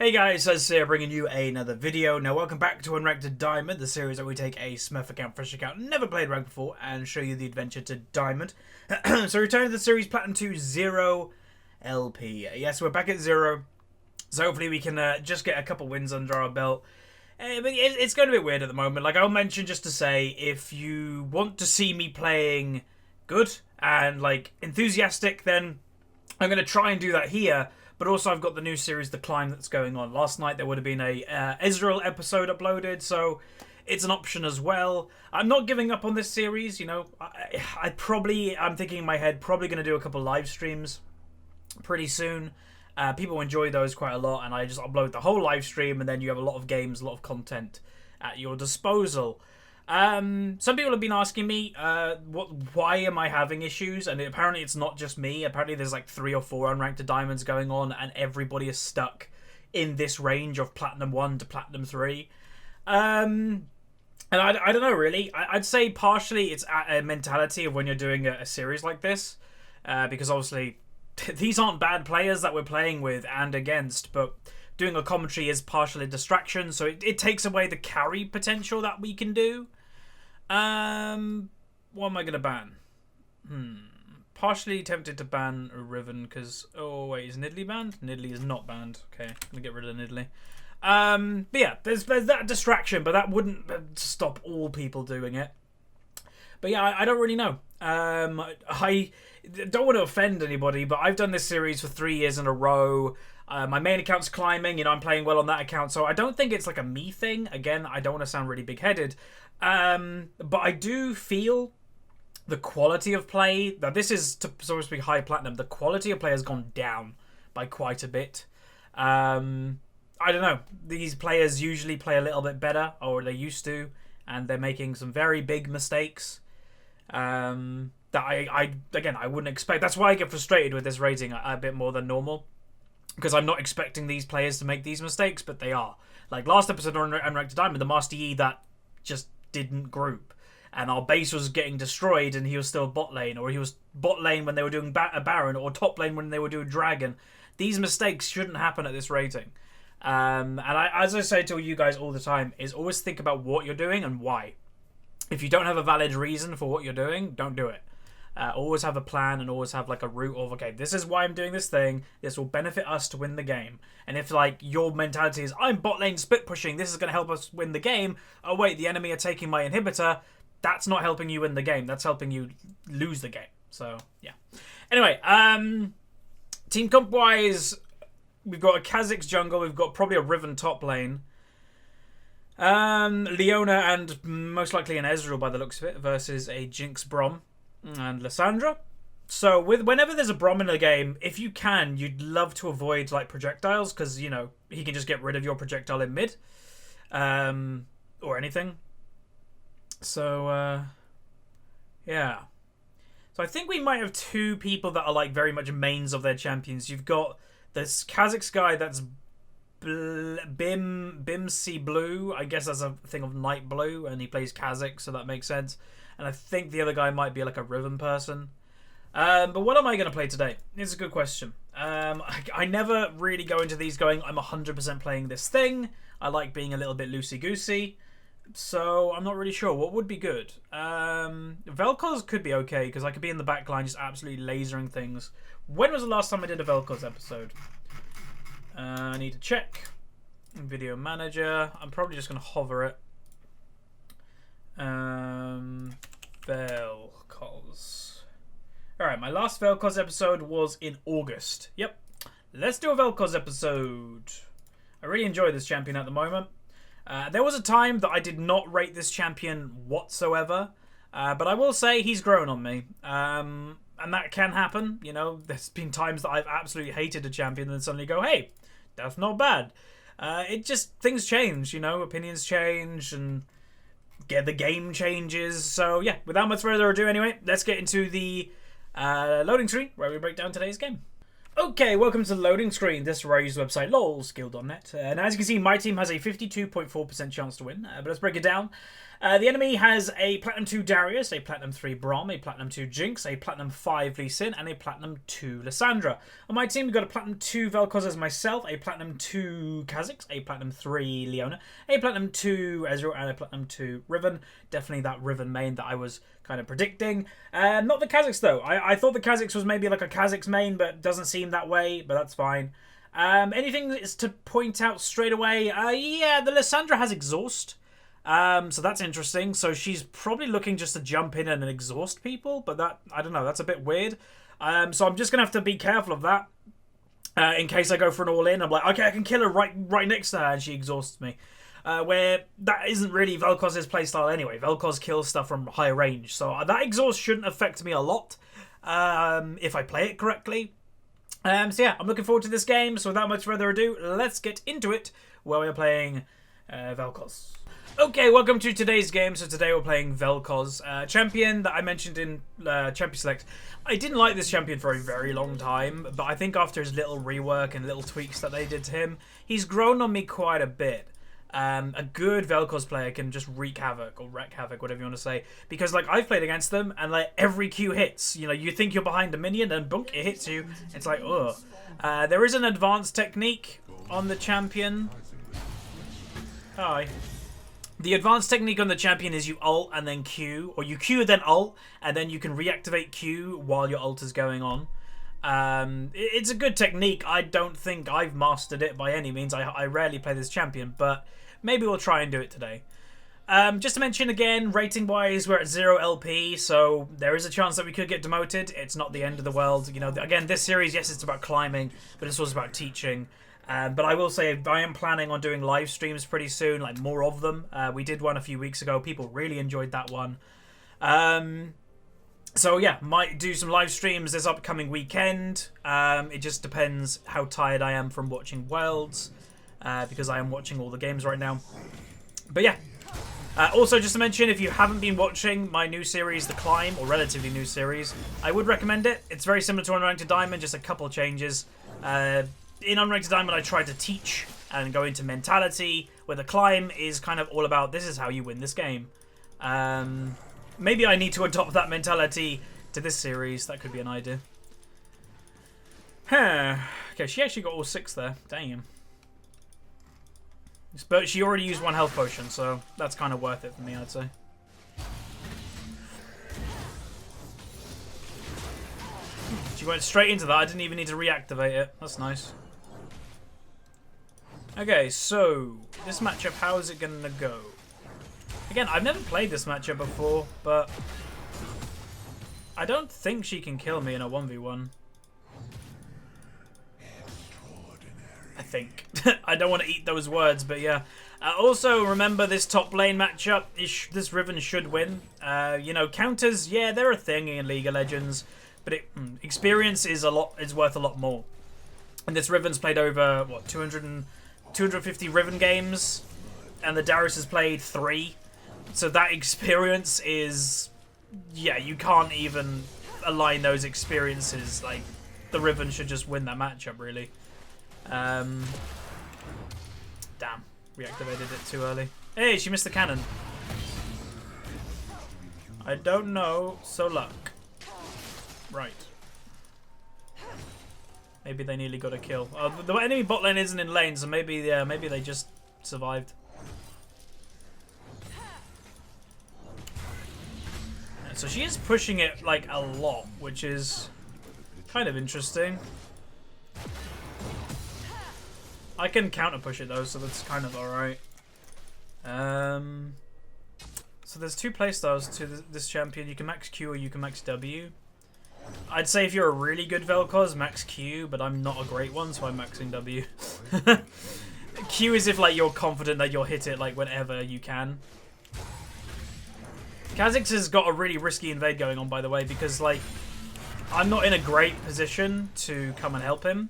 Hey guys, Huzzy here bringing you another video. Now welcome back to Unranked Diamond, the series where we take a Smurf account, fresh account, never played ranked before, and show you the adventure to Diamond. So return to the series Platinum 2 0 LP. Yes, we're back at 0, so hopefully we can just get a couple wins under our belt. But it's going to be weird at the moment. Like I'll mention just to say, if you want to see me playing good and like enthusiastic, then I'm going to try and do that here. But also I've got the new series, The Climb, that's going on. Last night there would have been a Israel episode uploaded, so it's an option as well. I'm not giving up on this series, you know. I'm thinking in my head, probably going to do a couple live streams pretty soon. People enjoy those quite a lot, and I just upload the whole live stream, and then you have a lot of games, a lot of content at your disposal. Some people have been asking me, why am I having issues? And apparently it's not just me. Apparently there's like 3 or 4 unranked diamonds going on, and everybody is stuck in this range of Platinum 1 to Platinum 3. And I don't know, really. I'd say partially it's a mentality of when you're doing a series like this, because obviously these aren't bad players that we're playing with and against, but doing a commentary is partially a distraction, so it takes away the carry potential that we can do. What am I going to ban? Partially tempted to ban Riven because... Oh, wait, is Nidalee banned? Nidalee is not banned. Okay, I'm going to get rid of Nidalee. But yeah, there's that distraction, but that wouldn't stop all people doing it. But yeah, I don't really know. I don't want to offend anybody, but I've done this series for 3 years in a row. My main account's climbing, you know, I'm playing well on that account, so I don't think it's like a me thing. Again, I don't want to sound really big-headed. But I do feel the quality of play, that this is supposed to be high platinum, the quality of play has gone down by quite a bit. I don't know, these players usually play a little bit better, or they used to, and they're making some very big mistakes. That I wouldn't expect. That's why I get frustrated with this rating a bit more than normal, because I'm not expecting these players to make these mistakes, but they are. Like last episode on Unranked Diamond, the Master Yi that just didn't group, and our base was getting destroyed, and he was still bot lane, or he was bot lane when they were doing a Baron, or top lane when they were doing Dragon. These mistakes shouldn't happen at this rating. And as I say to you guys all the time, is always think about what you're doing and why. If you don't have a valid reason for what you're doing, don't do it. Always have a plan and always have like a route of, okay, this is why I'm doing this thing. This will benefit us to win the game. And if like your mentality is, I'm bot lane split pushing, this is going to help us win the game. Oh wait, the enemy are taking my inhibitor. That's not helping you win the game. That's helping you lose the game. So yeah. Anyway, team comp wise, we've got a Kha'Zix jungle. We've got probably a Riven top lane. Leona and most likely an Ezreal by the looks of it versus a Jinx Braum and Lissandra. So whenever there's a Braum in the game, if you can, you'd love to avoid like projectiles, because you know he can just get rid of your projectile in mid, or anything. So yeah. So I think we might have 2 people that are like very much mains of their champions. You've got this Kha'Zix guy that's Bimsy Blue. I guess that's a thing of Night Blue, and he plays Kha'Zix, so that makes sense. And I think the other guy might be like a Riven person. But what am I going to play today? It's a good question. I never really go into these going, I'm 100% playing this thing. I like being a little bit loosey-goosey. So I'm not really sure. What would be good? Vel'Koz could be okay, because I could be in the back line just absolutely lasering things. When was the last time I did a Vel'Koz episode? I need to check. Video manager. I'm probably just going to hover it. Vel'Koz. Alright, my last Vel'Koz episode was in August. Yep. Let's do a Vel'Koz episode. I really enjoy this champion at the moment. There was a time that I did not rate this champion whatsoever. But I will say he's grown on me. And that can happen. You know, there's been times that I've absolutely hated a champion and then suddenly go, hey, that's not bad. It just, things change, you know, opinions change and the game changes. So yeah, without much further ado anyway, let's get into the loading screen where we break down today's game. Okay, welcome to the loading screen. This is where I use the website lolskill.net. And as you can see, my team has a 52.4% chance to win. But let's break it down. The enemy has a Platinum 2 Darius, a Platinum 3 Braum, a Platinum 2 Jinx, a Platinum 5 Lee Sin, and a Platinum 2 Lissandra. On my team, we've got a Platinum 2 Vel'Koz as myself, a Platinum 2 Kha'Zix, a Platinum 3 Leona, a Platinum 2 Ezreal, and a Platinum 2 Riven. Definitely that Riven main that I was kind of predicting. Not the Kha'Zix, though. I thought the Kha'Zix was maybe like a Kha'Zix main, but doesn't seem that way, but that's fine. Anything is to point out straight away? Yeah, the Lissandra has Exhaust. So that's interesting. So she's probably looking just to jump in and exhaust people, but that, I don't know, that's a bit weird. So I'm just going to have to be careful of that. In case I go for an all-in, I'm like, okay, I can kill her right next to her, and she exhausts me. Where that isn't really Vel'Koz's playstyle anyway. Vel'Koz kills stuff from high range, so that exhaust shouldn't affect me a lot if I play it correctly. So yeah, I'm looking forward to this game, so without much further ado, let's get into it, where we're playing Vel'Koz. Okay, welcome to today's game. So today we're playing Vel'Koz, champion that I mentioned in Champion Select. I didn't like this champion for a very long time, but I think after his little rework and little tweaks that they did to him, he's grown on me quite a bit. A good Vel'Koz player can just wreak havoc, or wreck havoc, whatever you want to say, because like I've played against them and like every Q hits. You know, you think you're behind a minion and bunk, it hits you. It's like, ugh. There is an advanced technique on the champion. Hi. The advanced technique on the champion is you ult and then Q, or you Q then ult, and then you can reactivate Q while your ult is going on. It's a good technique. I don't think I've mastered it by any means. I rarely play this champion, but maybe we'll try and do it today. Just to mention again, rating-wise, we're at 0 LP, so there is a chance that we could get demoted. It's not the end of the world. You know, again, this series, yes, it's about climbing, but it's also about teaching. But I will say I am planning on doing live streams pretty soon, like more of them. We did one a few weeks ago. People really enjoyed that one. So yeah, might do some live streams this upcoming weekend. It just depends how tired I am from watching Worlds, because I am watching all the games right now. But yeah. Also, just to mention, if you haven't been watching my new series, The Climb, or relatively new series, I would recommend it. It's very similar to Unranked Diamond, just a couple of changes. In Unranked Diamond, I tried to teach and go into mentality, where The Climb is kind of all about, this is how you win this game. Maybe I need to adopt that mentality to this series. That could be an idea. Okay, she actually got all 6 there. Damn. But she already used 1 health potion, so that's kind of worth it for me, I'd say. She went straight into that. I didn't even need to reactivate it. That's nice. Okay, so this matchup, how is it going to go? Again, I've never played this matchup before, but I don't think she can kill me in a 1v1. I think. I don't want to eat those words, but yeah. Also, remember this top lane matchup. This Riven should win. You know, counters, yeah, they're a thing in League of Legends, but experience is worth a lot more. And this Riven's played over what 250 Riven games, and the Darius has played 3. So that experience is, yeah, you can't even align those experiences. Like, the Riven should just win that matchup, really. Damn, reactivated it too early. Hey, she missed the cannon. I don't know, so luck. Right. Maybe they nearly got a kill. The enemy bot lane isn't in lane, so maybe, yeah, maybe they just survived. So she is pushing it like a lot, which is kind of interesting. I can counter push it though, so that's kind of alright. So there's 2 playstyles to this champion. You can max Q or you can max W. I'd say if you're a really good Vel'Koz, max Q, but I'm not a great one, so I'm maxing W. Q is if like you're confident that you'll hit it like whenever you can. Kha'Zix has got a really risky invade going on, by the way, because like I'm not in a great position to come and help him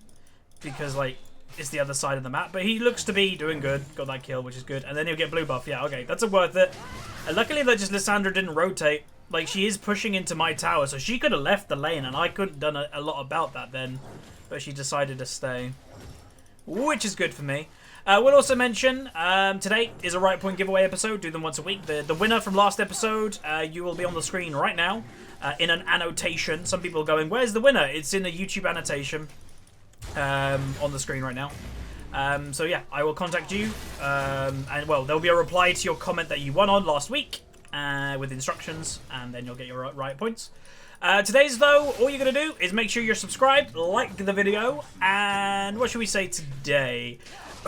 because like it's the other side of the map, but he looks to be doing good. Got that kill, which is good, and then he'll get blue buff. Yeah, okay, that's worth it. And luckily that just Lissandra didn't rotate. Like, she is pushing into my tower, so she could have left the lane, and I couldn't have done a lot about that then, but she decided to stay, which is good for me. We'll also mention today is a Riot Point giveaway episode. Do them once a week. The winner from last episode, you will be on the screen right now in an annotation. Some people are going, where's the winner? It's in a YouTube annotation on the screen right now. So yeah, I will contact you. And well, there'll be a reply to your comment that you won on last week with instructions, and then you'll get your Riot Points. Today's, though, all you're going to do is make sure you're subscribed, like the video, and what should we say today?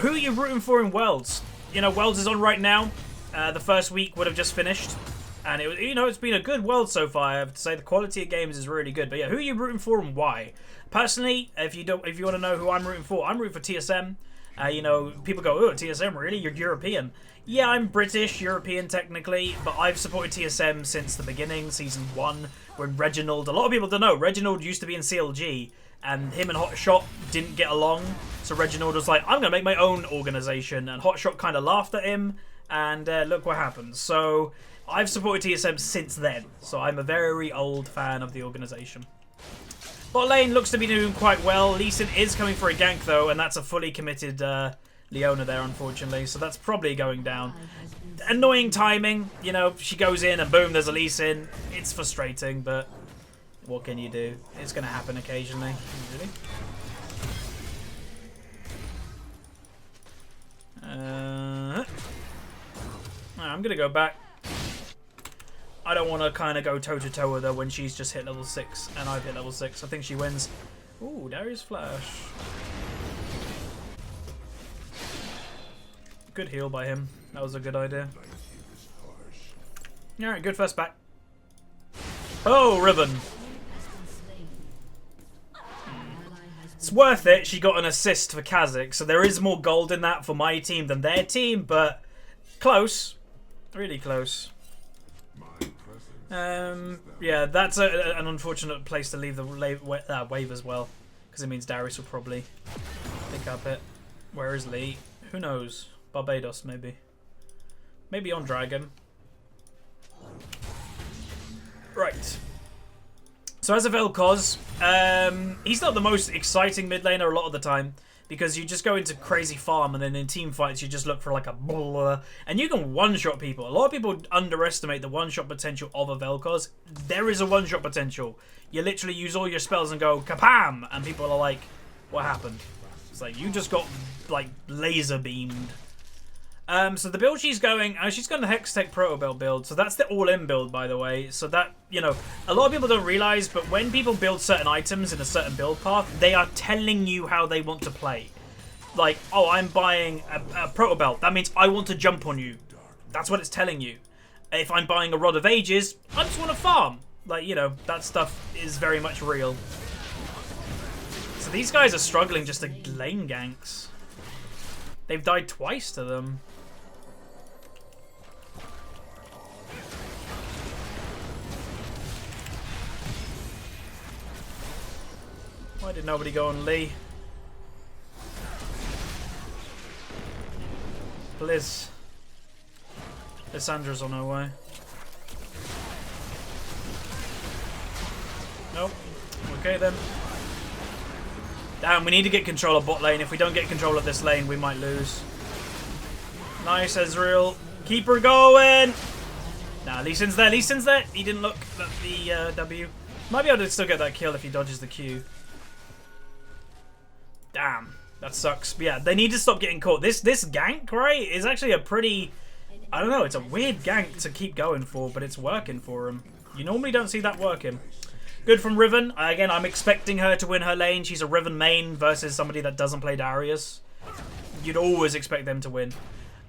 Who are you rooting for in Worlds? You know, Worlds is on right now. The first week would have just finished, and it's been a good World so far. I have to say the quality of games is really good. But yeah, who are you rooting for and why? Personally, if you want to know who I'm rooting for for TSM. People go, oh, TSM, really? You're European. Yeah, I'm British, European technically, but I've supported TSM since the beginning, Season 1, when Reginald, a lot of people don't know, Reginald used to be in CLG, and him and Hotshot didn't get along, so Reginald was like, I'm going to make my own organisation, and Hotshot kind of laughed at him, and look what happened. So, I've supported TSM since then, so I'm a very old fan of the organisation. Bot lane looks to be doing quite well. Lee Sin is coming for a gank, though, and that's a fully committed Leona there, unfortunately. So that's probably going down. Annoying timing. You know, she goes in and boom, there's a Lee Sin. It's frustrating, but what can you do? It's going to happen occasionally. Really? I'm going to go back. I don't want to kind of go toe-to-toe with her when she's just hit level 6 and I've hit level 6. I think she wins. Ooh, Darius Flash. Good heal by him. That was a good idea. Alright, good first back. Oh, Ribbon. It's worth it. She got an assist for Kha'Zix, so there is more gold in that for my team than their team, but close. Really close. Yeah, that's an unfortunate place to leave the wave as well, because it means Darius will probably pick up it. Where is Lee? Who knows? Barbados, maybe. Maybe on Dragon. Right. So as a Vel'Koz, he's not the most exciting mid laner a lot of the time, because you just go into crazy farm and then in team fights you just look for like a blah, and you can one-shot people. A lot of people underestimate the one-shot potential of a Vel'Koz. There is a one-shot potential. You literally use all your spells and go kapam, and people are like, what happened? It's like, you just got like laser beamed. So the build she's going, she's got the Hextech Proto Belt build, so that's the all-in build, by the way. So that, you know, a lot of people don't realize, but when people build certain items in a certain build path, they are telling you how they want to play. Like, oh, I'm buying a Proto Belt, that means I want to jump on you. That's what it's telling you. If I'm buying a Rod of Ages, I just want to farm. Like, you know, that stuff is very much real. So these guys are struggling just to lane ganks. They've died twice to them. Why did nobody go on Lee? Blizz. Lissandra's on her way. Nope. Okay then. Damn, we need to get control of bot lane. If we don't get control of this lane, we might lose. Nice, Ezreal. Keep her going! Nah, Lee Sin's there. Lee Sin's there. He didn't look at the W. Might be able to still get that kill if he dodges the Q. Damn, that sucks. But yeah, they need to stop getting caught. This gank, right, is actually a pretty... I don't know, it's a weird gank to keep going for, but it's working for him. You normally don't see that working. Good from Riven. Again, I'm expecting her to win her lane. She's a Riven main versus somebody that doesn't play Darius. You'd always expect them to win.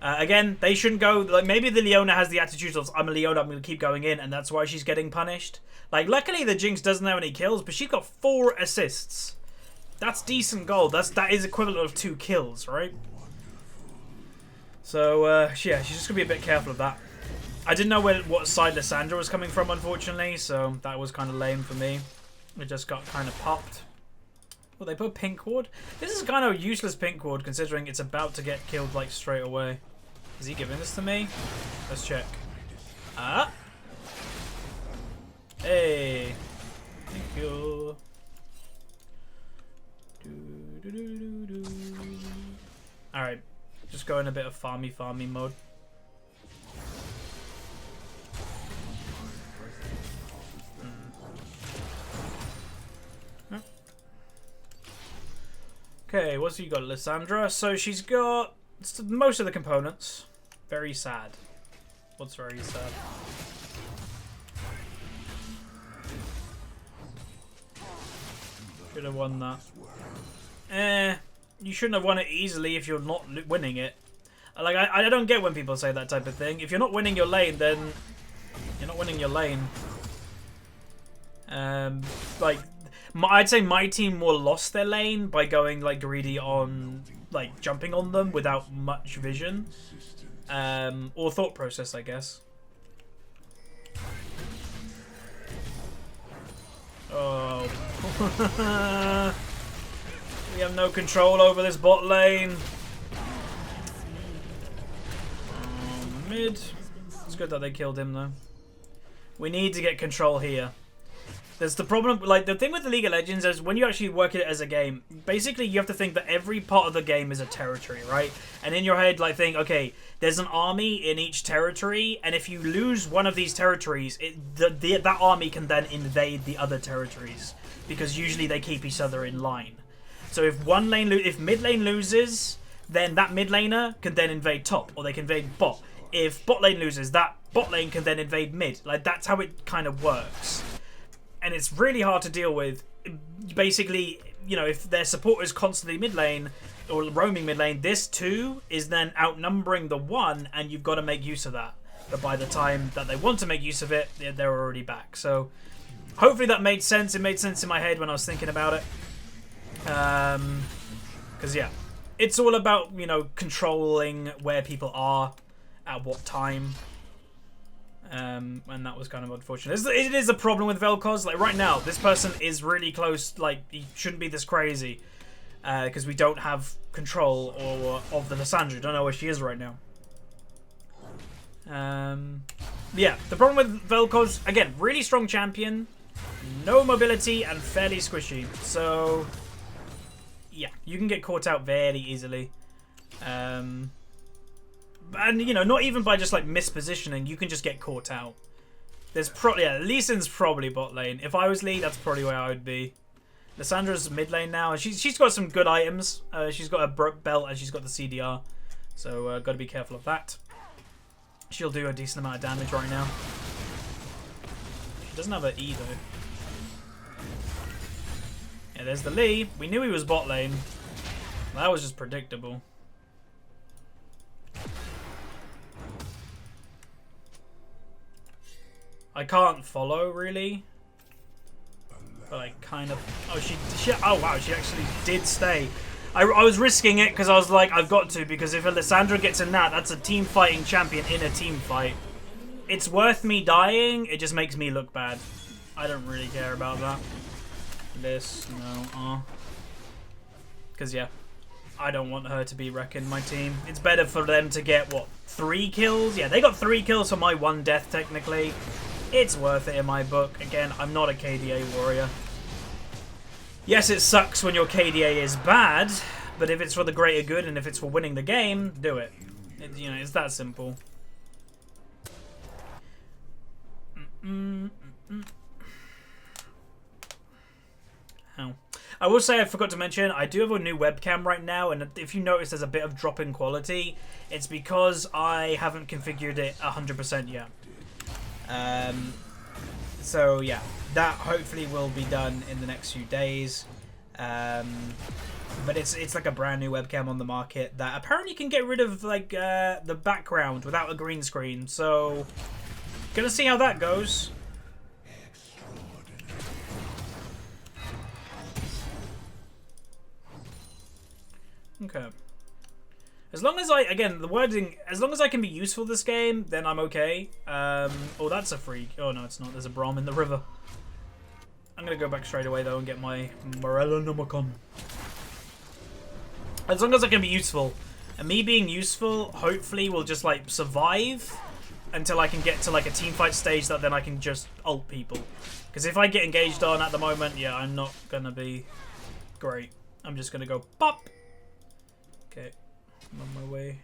Again, they shouldn't go... Like, maybe the Leona has the attitude of, I'm a Leona, I'm going to keep going in, and that's why she's getting punished. Like, luckily the Jinx doesn't have any kills, but she's got 4 assists. That's decent gold. That is equivalent of 2 kills, right? So, yeah, she's just going to be a bit careful of that. I didn't know what side Lissandra was coming from, unfortunately, so that was kind of lame for me. It just got kind of popped. Well, they put pink ward? This is kind of useless pink ward, considering it's about to get killed, like, straight away. Is he giving this to me? Let's check. Ah! Hey! Thank you. Alright. Just go in a bit of farmy mode. Okay, what's you got, Lissandra? So she's got most of the components. Very sad. What's very sad? Should have won that. You shouldn't have won it easily if you're not winning it. Like, I don't get when people say that type of thing. If you're not winning your lane, then you're not winning your lane. Like, I'd say my team more lost their lane by going like greedy on like jumping on them without much vision or thought process, I guess. Oh, we have no control over this bot lane. Mid. It's good that they killed him though. We need to get control here. There's the problem, like, the thing with the League of Legends is when you actually work it as a game, basically you have to think that every part of the game is a territory, right? And in your head, like, think, okay, there's an army in each territory, and if you lose one of these territories, that army can then invade the other territories, because usually they keep each other in line. So if if mid lane loses, then that mid laner can then invade top, or they can invade bot. If bot lane loses, that bot lane can then invade mid. Like, that's how it kind of works. And it's really hard to deal with. Basically, you know, if their support is constantly mid lane or roaming mid lane, this 2 is then outnumbering the 1, and you've got to make use of that. But by the time that they want to make use of it, they're already back. So hopefully that made sense. It made sense in my head when I was thinking about it. Because, yeah, it's all about, you know, controlling where people are at what time. And that was kind of unfortunate. It is a problem with Vel'Koz. Like, right now, this person is really close. Like, he shouldn't be this crazy. Because we don't have control of the Lissandra. Don't know where she is right now. Yeah, the problem with Vel'Koz, again, really strong champion. No mobility and fairly squishy. So, yeah, you can get caught out very easily. And, you know, not even by just, like, mispositioning. You can just get caught out. There's probably... Yeah, Lee Sin's probably bot lane. If I was Lee, that's probably where I would be. Lissandra's mid lane now. And she's got some good items. She's got a belt and she's got the CDR. So, got to be careful of that. She'll do a decent amount of damage right now. She doesn't have an E, though. Yeah, there's the Lee. We knew he was bot lane. That was just predictable. I can't follow, really. But I kind of... Oh, oh, wow, she actually did stay. I was risking it because I was like, I've got to. Because if Alessandra gets in that's a team fighting champion in a team fight. It's worth me dying. It just makes me look bad. I don't really care about that. This, no, because, yeah. I don't want her to be wrecking my team. It's better for them to get, what, 3 kills? Yeah, they got 3 kills for my 1 death, technically. It's worth it in my book. Again, I'm not a KDA warrior. Yes, it sucks when your KDA is bad, but if it's for the greater good and if it's for winning the game, do it. You know, it's that simple. Ow. I will say I forgot to mention, I do have a new webcam right now, and if you notice there's a bit of drop in quality, it's because I haven't configured it 100% yet. So yeah, that hopefully will be done in the next few days. But it's like a brand new webcam on the market that apparently can get rid of like the background without a green screen. So gonna see how that goes. Okay. As long as again, the wording, as long as I can be useful this game, then I'm okay. Oh, that's a freak. Oh, no, it's not. There's a Braum in the river. I'm going to go back straight away, though, and get my Morello Nomicon. As long as I can be useful. And me being useful, hopefully, will just, like, survive until I can get to, like, a teamfight stage that then I can just ult people. Because if I get engaged on at the moment, yeah, I'm not going to be great. I'm just going to go pop. Okay. I'm on my way.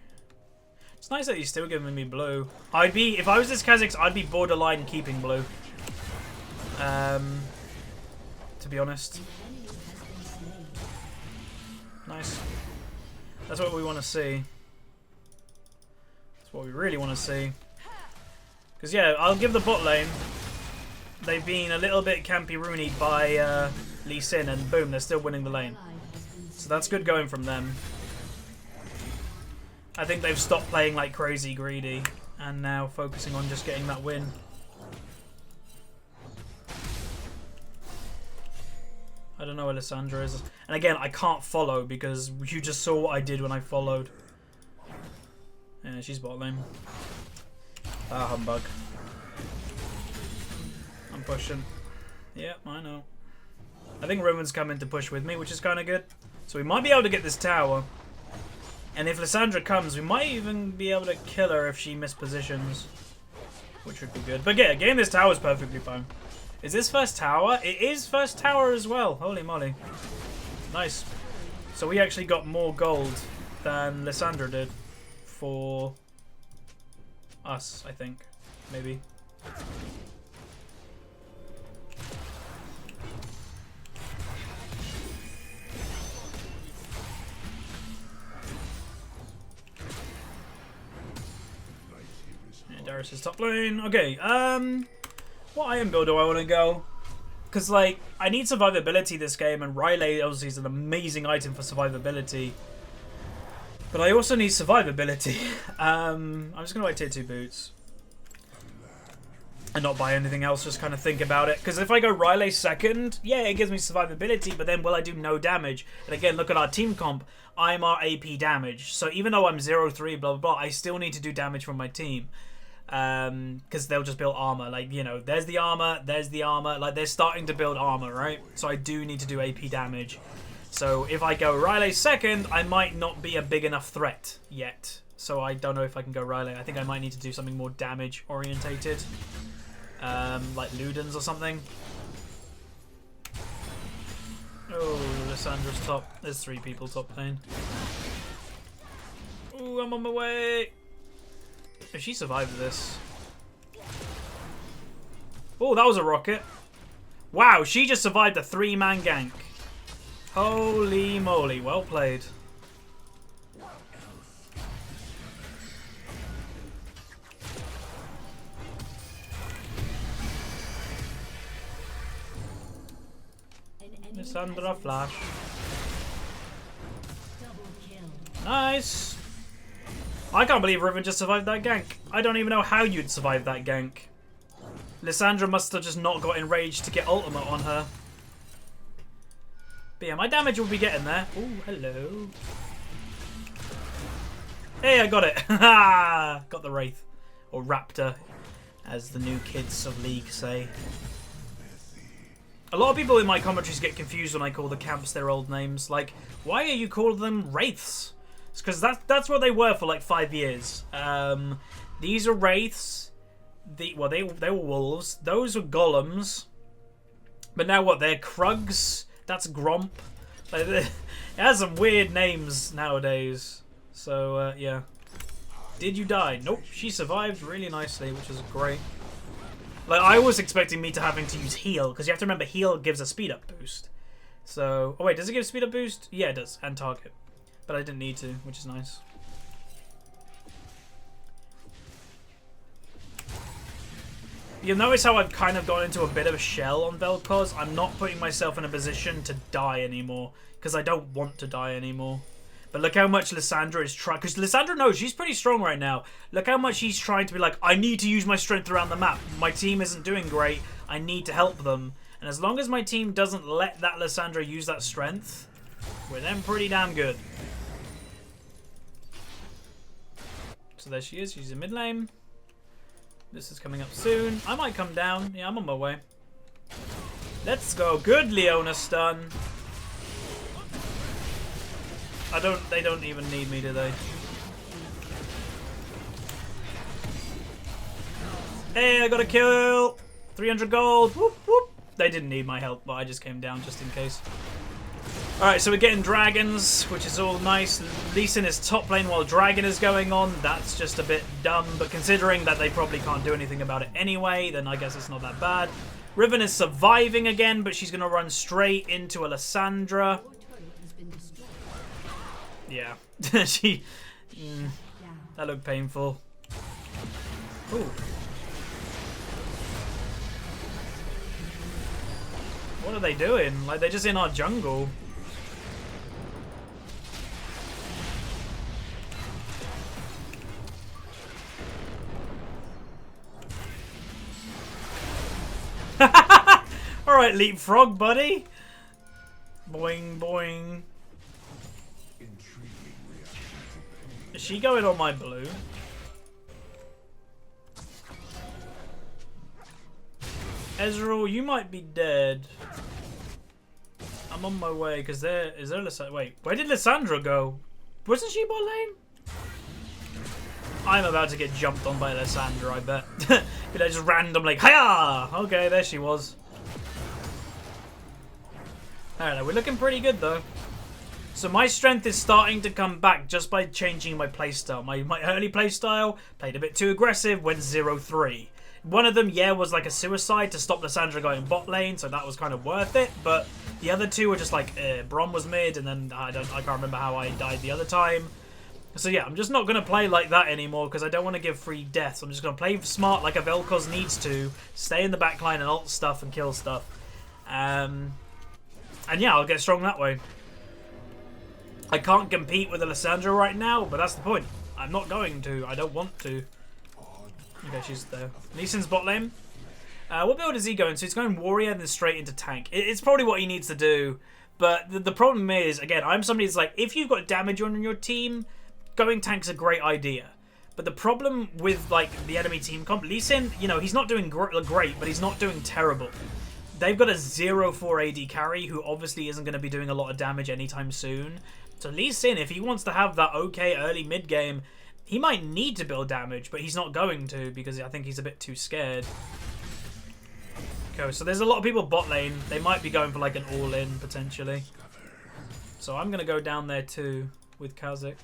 It's nice that he's still giving me blue. If I was this Kha'Zix, I'd be borderline keeping blue. To be honest. Nice. That's what we want to see. That's what we really want to see. Because, yeah, I'll give the bot lane. They've been a little bit campy Rooney by Lee Sin, and boom, they're still winning the lane. So that's good going from them. I think they've stopped playing like crazy greedy and now focusing on just getting that win. I don't know where Lissandra is. And again, I can't follow because you just saw what I did when I followed. Yeah, she's bot lane. Ah, humbug. I'm pushing. Yeah, I know. I think Roman's coming to push with me, which is kind of good. So we might be able to get this tower. And if Lissandra comes, we might even be able to kill her if she mispositions. Which would be good. But yeah, getting this tower is perfectly fine. Is this first tower? It is first tower as well. Holy moly. Nice. So we actually got more gold than Lissandra did for us, I think. Maybe. Darius is top lane. Okay, what iron build do I want to go? Because, like, I need survivability this game, and Riley obviously is an amazing item for survivability. But I also need survivability. I'm just going to buy tier 2 boots. And not buy anything else, just kind of think about it. Because if I go Riley second, yeah, it gives me survivability, but then will I do no damage? And again, look at our team comp. I'm our AP damage. So even though I'm 0-3, blah, blah, blah, I still need to do damage from my team. Because they'll just build armor, like, you know, there's the armor, like, they're starting to build armor, right? So I do need to do AP damage. So if I go Riley second, I might not be a big enough threat yet. So I don't know if I can go Riley. I think I might need to do something more damage orientated, like Ludens or something. Oh, Lissandra's top. There's 3 people top lane. Ooh, I'm on my way. If she survived this. Oh, that was a rocket. Wow, she just survived a 3-man gank. Holy moly, well played. Lissandra flash. Nice. I can't believe Riven just survived that gank. I don't even know how you'd survive that gank. Lissandra must have just not got enraged to get ultimate on her. But yeah, my damage will be getting there. Oh, hello. Hey, I got it. Got the Wraith. Or Raptor, as the new kids of League say. A lot of people in my commentaries get confused when I call the camps their old names. Like, why are you calling them Wraiths? It's because that's what they were for like 5 years. These are Wraiths. They were wolves. Those were golems. But now what? They're Krugs. That's Gromp. Like, it has some weird names nowadays. So yeah. Did you die? Nope. She survived really nicely, which is great. Like, I was expecting me to having to use heal, because you have to remember heal gives a speed up boost. So, oh wait, does it give speed up boost? Yeah, it does, and target. But I didn't need to, which is nice. You'll notice how I've kind of gone into a bit of a shell on Vel'Koz. I'm not putting myself in a position to die anymore, because I don't want to die anymore. But look how much Lissandra is trying, because Lissandra knows she's pretty strong right now. Look how much she's trying to be like, I need to use my strength around the map. My team isn't doing great. I need to help them. And as long as my team doesn't let that Lissandra use that strength, we're then pretty damn good. So there she is. She's in mid lane. This is coming up soon. I might come down. Yeah, I'm on my way. Let's go. Good Leona stun. They don't even need me, do they? Hey, I got a kill! 300 gold! Whoop, whoop. They didn't need my help, but I just came down just in case. Alright, so we're getting dragons, which is all nice. Lee Sin is top lane while dragon is going on. That's just a bit dumb, but considering that they probably can't do anything about it anyway, then I guess it's not that bad. Riven is surviving again, but she's going to run straight into Alessandra. Yeah. She... that looked painful. Ooh. What are they doing? Like, they're just in our jungle. Alright, leapfrog, buddy. Boing, boing. Is she going on my blue? Ezreal, you might be dead. I'm on my way, because there... Is there Lissandra? Wait, where did Lissandra go? Wasn't she bot lane? I'm about to get jumped on by Lissandra, I bet. You know, just random, like, hiya! Okay, there she was. I don't know, we're looking pretty good, though. So my strength is starting to come back just by changing my playstyle. My early playstyle played a bit too aggressive, went 0-3. One of them, yeah, was like a suicide to stop Lissandra going bot lane, so that was kind of worth it. But the other two were just like, Brom was mid, and then I can't remember how I died the other time. So yeah, I'm just not going to play like that anymore because I don't want to give free deaths. I'm just going to play smart like a Vel'Koz needs to, stay in the backline and ult stuff and kill stuff. And yeah, I'll get strong that way. I can't compete with Alessandra right now, but that's the point. I'm not going to. I don't want to. Okay, she's there. Lee Sin's bot lane. What build is he going? So he's going warrior and then straight into tank. It's probably what he needs to do. But the problem is, again, I'm somebody that's like, if you've got damage on your team, going tank's a great idea. But the problem with like the enemy team comp, Lee Sin, you know, he's not doing great, but he's not doing terrible. They've got a 0-4 AD carry who obviously isn't going to be doing a lot of damage anytime soon. So Lee Sin, if he wants to have that okay early mid game, he might need to build damage, but he's not going to because I think he's a bit too scared. Okay, so there's a lot of people bot lane. They might be going for like an all-in potentially. So I'm going to go down there too with Kha'Zix.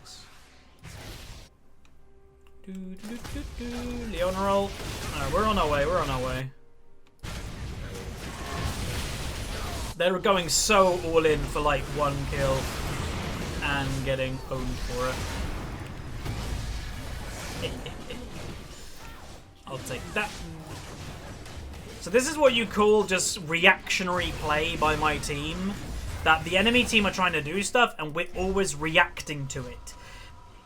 Leon roll. We're on our way, we're on our way. They're going so all in for like one kill and getting owned for it. I'll take that. So this is what you call just reactionary play by my team. That the enemy team are trying to do stuff and we're always reacting to it.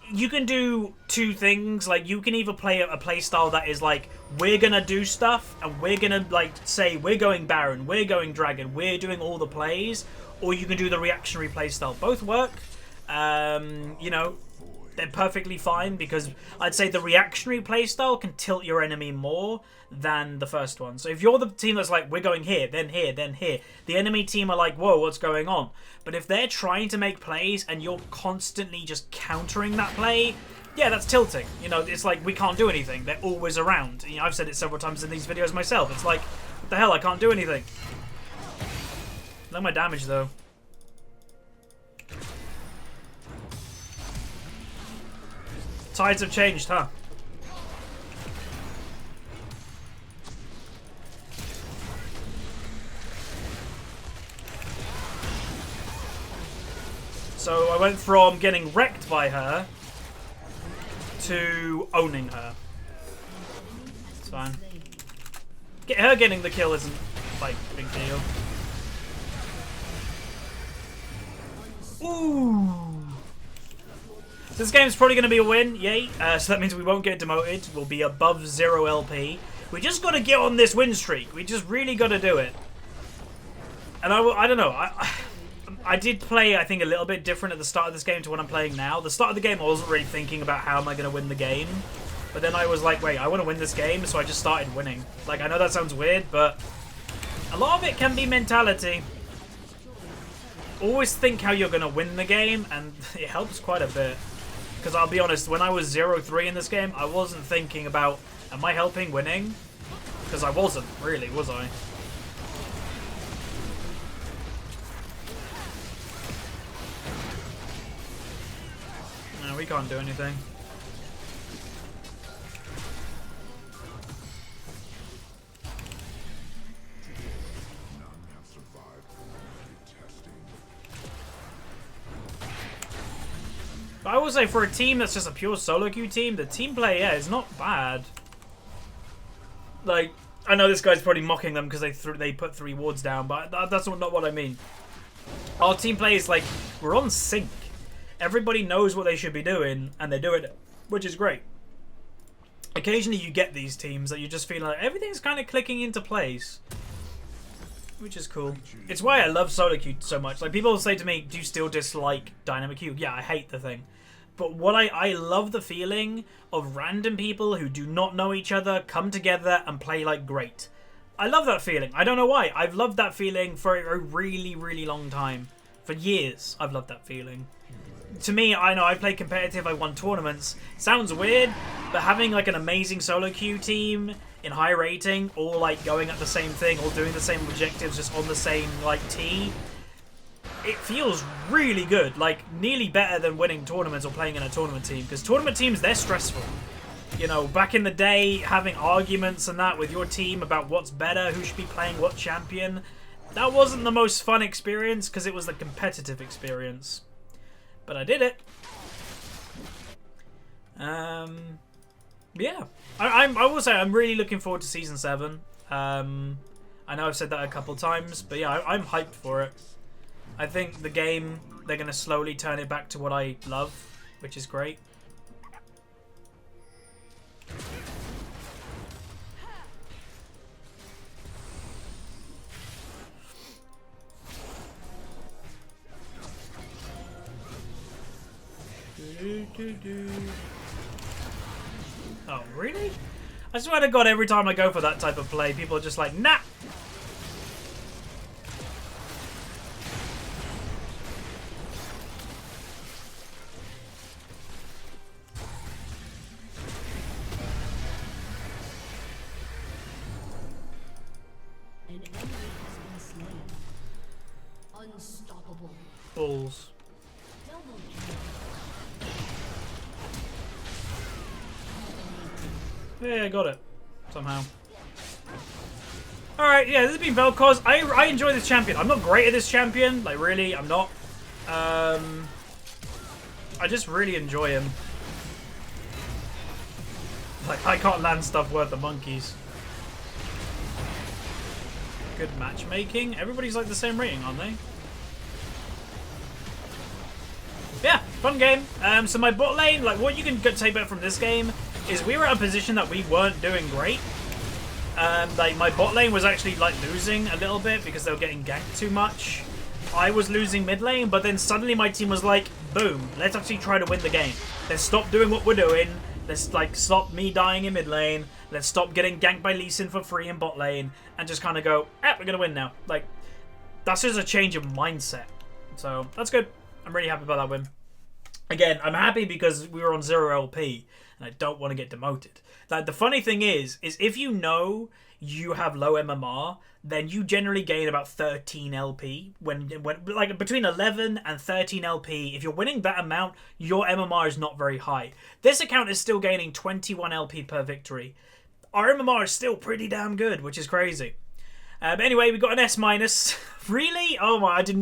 You can do two things. Like, you can either play a play style that is like, we're gonna do stuff and we're gonna like say we're going Baron, we're going Dragon, we're doing all the plays, or you can do the reactionary play style. Both work. You know, they're perfectly fine because I'd say the reactionary playstyle can tilt your enemy more than the first one. So if you're the team that's like, we're going here, then here, then here, the enemy team are like, whoa, what's going on? But if they're trying to make plays and you're constantly just countering that play, yeah, that's tilting. You know, it's like, we can't do anything. They're always around. You know, I've said it several times in these videos myself. It's like, what the hell, I can't do anything. Look at my damage, though. Tides have changed, huh? So I went from getting wrecked by her to owning her. It's fine. Her getting the kill isn't like a big deal. Ooh. So this game's probably going to be a win, yay. So that means we won't get demoted. We'll be above 0 LP. We just got to get on this win streak. We just really got to do it. And I don't know. I did play, I think, a little bit different at the start of this game to what I'm playing now. The start of the game, I wasn't really thinking about how am I going to win the game. But then I was like, wait, I want to win this game, so I just started winning. Like, I know that sounds weird, but a lot of it can be mentality. Always think how you're going to win the game, and it helps quite a bit. Because I'll be honest, when I was 0-3 in this game, I wasn't thinking about, am I helping winning? Because I wasn't, really, was I? can't do anything. But I will say, for a team that's just a pure solo queue team, the team play, yeah, is not bad. Like, I know this guy's probably mocking them because they put 3 wards down, but that's not what I mean. Our team play is like, we're on sync. Everybody knows what they should be doing, and they do it, which is great. Occasionally you get these teams that you just feel like everything's kind of clicking into place, which is cool. It's why I love solo queue so much. Like, people will say to me, do you still dislike dynamic queue? Yeah, I hate the thing. But what I love the feeling of random people who do not know each other come together and play like great. I love that feeling. I don't know why. I've loved that feeling for a really, really long time. For years, I've loved that feeling. To me, I know I've played competitive, I won tournaments. Sounds weird, but having like an amazing solo queue team in high rating, all like going at the same thing, all doing the same objectives, just on the same like tee, it feels really good. Like, nearly better than winning tournaments or playing in a tournament team. Because tournament teams, they're stressful. You know, back in the day, having arguments and that with your team about what's better, who should be playing what champion, that wasn't the most fun experience because it was the competitive experience. But I did it. Yeah. I will say I'm really looking forward to Season 7. I know I've said that a couple times, but yeah, I'm hyped for it. I think the game, they're going to slowly turn it back to what I love, which is great. Oh, really? I swear to God, every time I go for that type of play, people are just like, nah! An enemy has been slain. Unstoppable. Balls. Double kill. Yeah, I got it. Somehow. Alright, yeah, this has been Vel'Koz. I enjoy this champion. I'm not great at this champion. Like, really, I'm not. I just really enjoy him. Like, I can't land stuff worth the monkeys. Good matchmaking. Everybody's like the same rating, aren't they? Yeah, fun game. So my bot lane, like, what you can take back from this game is we were at a position that we weren't doing great. Like, my bot lane was actually like losing a little bit because they were getting ganked too much. I was losing mid lane, but then suddenly my team was like, boom, let's actually try to win the game. Let's stop doing what we're doing. Let's like stop me dying in mid lane. Let's stop getting ganked by Lee Sin for free in bot lane and just kind of go, we're gonna win now. Like, that's just a change of mindset. So that's good. I'm really happy about that win. Again, I'm happy because we were on 0 LP and I don't want to get demoted. Like, the funny thing is if you know you have low MMR, then you generally gain about 13 LP. When like between 11 and 13 LP, if you're winning that amount, your MMR is not very high. This account is still gaining 21 LP per victory. Our MMR is still pretty damn good, which is crazy. But anyway, we got an S-. Really? Oh my, I do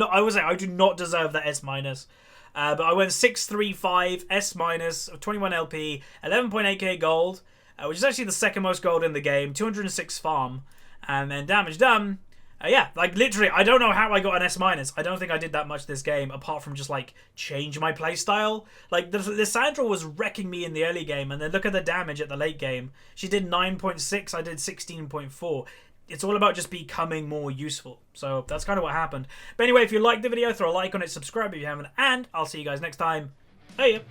not deserve that S-. But I went 635 S-, 21 LP, 11.8k gold, which is actually the second most gold in the game, 206 farm, and then damage done. Yeah, like literally, I don't know how I got an S-. I don't think I did that much this game, apart from just like change my playstyle. Like, the Lissandra was wrecking me in the early game, and then look at the damage at the late game. She did 9.6, I did 16.4. It's all about just becoming more useful. So that's kind of what happened. But anyway, if you liked the video, throw a like on it, subscribe if you haven't, and I'll see you guys next time. Hey.